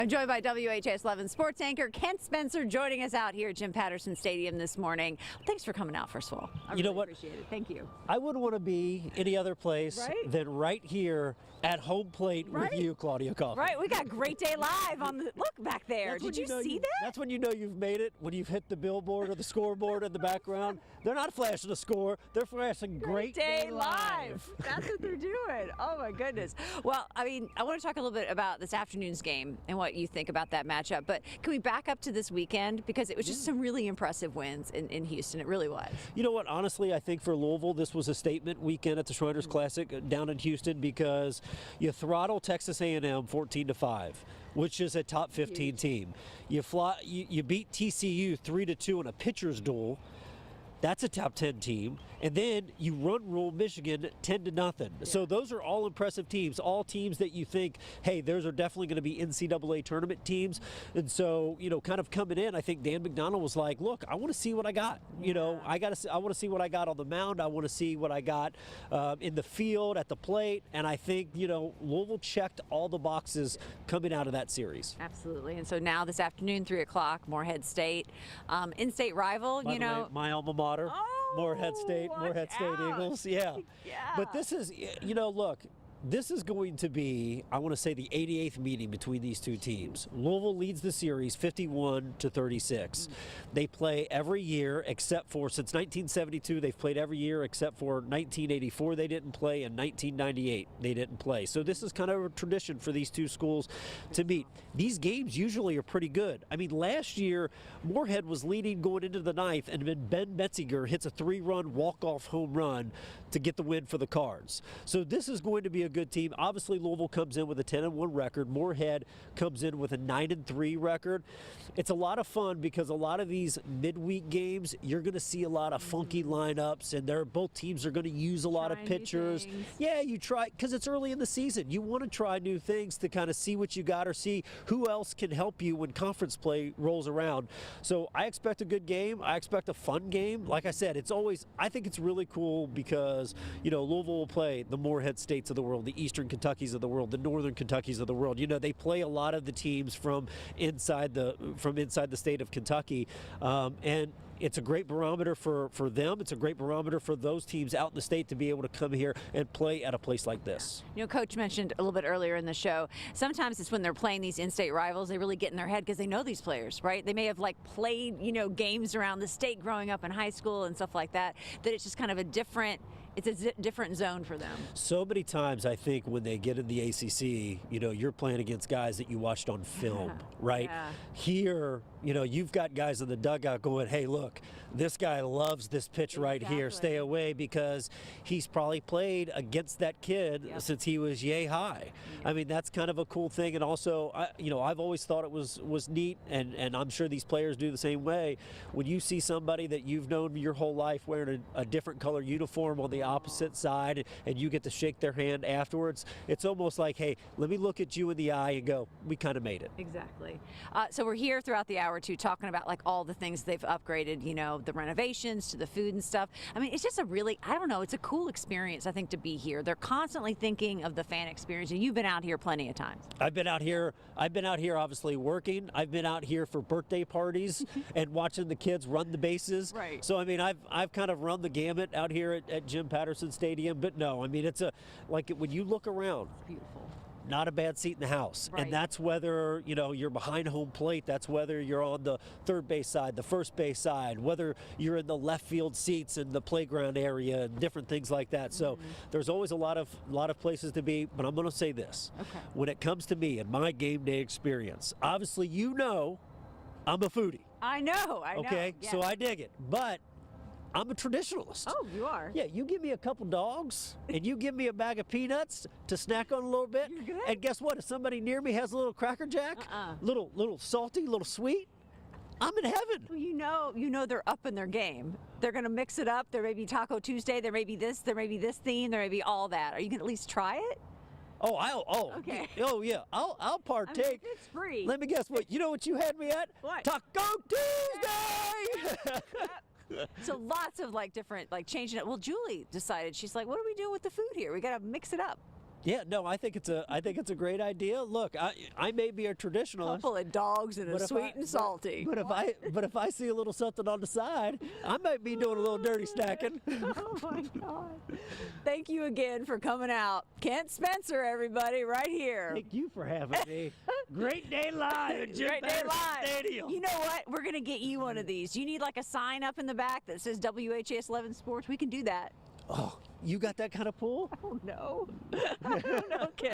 I'm joined by WHAS11's sports anchor Kent Spencer joining us out here at Jim Patterson Stadium this morning. Thanks for coming out, first of all. I really appreciate it. Thank you. I wouldn't want to be any other place than right here at home plate with you, Claudia Coffey. Right, we got Great Day Live on the look back there. Did you see that? That's when you know you've made it, when you've hit the billboard or the scoreboard in the background. They're not flashing a score, they're flashing Great Day Live. That's what they're doing. Oh my goodness. Well, I mean, I want to talk a little bit about this afternoon's game and what you think about that matchup, but can we back up to this weekend, because it was just some really impressive wins in Houston. It really was. You know what, honestly, I think for Louisville this was a statement weekend at the Shriners Classic down in Houston, because you throttle Texas A&M 14-5, which is a top 15 team. You beat TCU 3-2 in a pitcher's duel. That's a top 10 team. And then you rule Michigan 10-0. Yeah. So those are all impressive teams, all teams that you think, hey, those are definitely going to be NCAA tournament teams. And so, you know, kind of coming in, I think Dan McDonald was like, look, I want to see what I got. Yeah. You know, I want to see what I got on the mound. I want to see what I got in the field, at the plate. And I think, you know, Louisville checked all the boxes coming out of that series. Absolutely. And so now this afternoon, 3 o'clock, Morehead State, in-state rival, By you the know. way, my alma mater. Morehead State Eagles. Yeah. But this is, you know, look, this is going to be, I want to say, the 88th meeting between these two teams. Louisville leads the series 51-36. They play every year except for, since 1972, they've played every year except for 1984 they didn't play, and 1998 they didn't play. So this is kind of a tradition for these two schools to meet. These games usually are pretty good. I mean, last year, Morehead was leading going into the ninth, and then Ben Metziger hits a 3-run walk-off home run to get the win for the Cards. So this is going to be a good team. Obviously, Louisville comes in with a 10-1 record. Morehead comes in with a 9-3 record. It's a lot of fun because a lot of these midweek games, you're going to see a lot of funky lineups, and both teams are going to use a lot of pitchers. Yeah, you try, because it's early in the season. You want to try new things to kind of see what you got, or see who else can help you when conference play rolls around. So I expect a good game. I expect a fun game. Like I said, I think it's really cool because, you know, Louisville will play the Morehead States of the world, the Eastern Kentuckys of the world, the Northern Kentuckys of the world. You know, they play a lot of the teams from inside the state of Kentucky, and it's a great barometer for them. It's a great barometer for those teams out in the state to be able to come here and play at a place like this. You know, Coach mentioned a little bit earlier in the show, sometimes it's when they're playing these in-state rivals, they really get in their head because they know these players, right? They may have like played, you know, games around the state growing up in high school and stuff like that, that it's just kind of a different zone for them. So many times I think when they get in the ACC, you know, you're playing against guys that you watched on film, right? Yeah. Here, you know, you've got guys in the dugout going, hey, look, this guy loves this pitch right here. Stay away, because he's probably played against that kid since he was yay high. I mean, that's kind of a cool thing. And also, you know, I've always thought it was neat, and I'm sure these players do the same way. When you see somebody that you've known your whole life wearing a different color uniform on the opposite side, and you get to shake their hand afterwards, it's almost like, hey, let me look at you in the eye and go, we kind of made it. Exactly. So we're here throughout the hour too, talking about like all the things they've upgraded, you know, the renovations to the food and stuff. I mean, it's just a really, I don't know, it's a cool experience, I think, to be here. They're constantly thinking of the fan experience, and you've been out here plenty of times. I've been out here obviously working. I've been out here for birthday parties and watching the kids run the bases. Right. So I mean, I've kind of run the gamut out here at Jim Patterson Stadium. But no, I mean, it's when you look around, it's beautiful. Not a bad seat in the house. Right. And that's whether, you know, you're behind home plate, that's whether you're on the third base side, the first base side, whether you're in the left field seats in the playground area, and different things like that. So there's always a lot of places to be. But I'm going to say this. Okay. When it comes to me and my game day experience, obviously, you know, I'm a foodie. I know. Okay, yes. So I dig it. But I'm a traditionalist. Oh, you are? Yeah, you give me a couple dogs and you give me a bag of peanuts to snack on a little bit. You're good. And guess what? If somebody near me has a little Cracker Jack, little salty, little sweet, I'm in heaven. Well, you know they're up in their game. They're going to mix it up. There may be Taco Tuesday. There may be this theme. There may be all that. Are you going to at least try it? Okay. Oh yeah, I'll partake. I mean, it's free. Let me guess what. You know what you had me at? What? Taco Tuesday. So lots of like different, like changing it. Well, Julie decided, she's like, what do we do with the food here? We got to mix it up. Yeah, no, I think it's a great idea. Look, I may be a traditionalist. Couple of dogs and a sweet and salty. But if I see a little something on the side, I might be doing a little dirty snacking. Oh my God! Thank you again for coming out, Kent Spencer, everybody, right here. Thank you for having me. Great day live at Jim Great day live. Stadium. You know what? We're gonna get you one of these. You need like a sign up in the back that says WHAS11 Sports. We can do that. Oh, you got that kind of pull? Oh no. I don't know, Kent.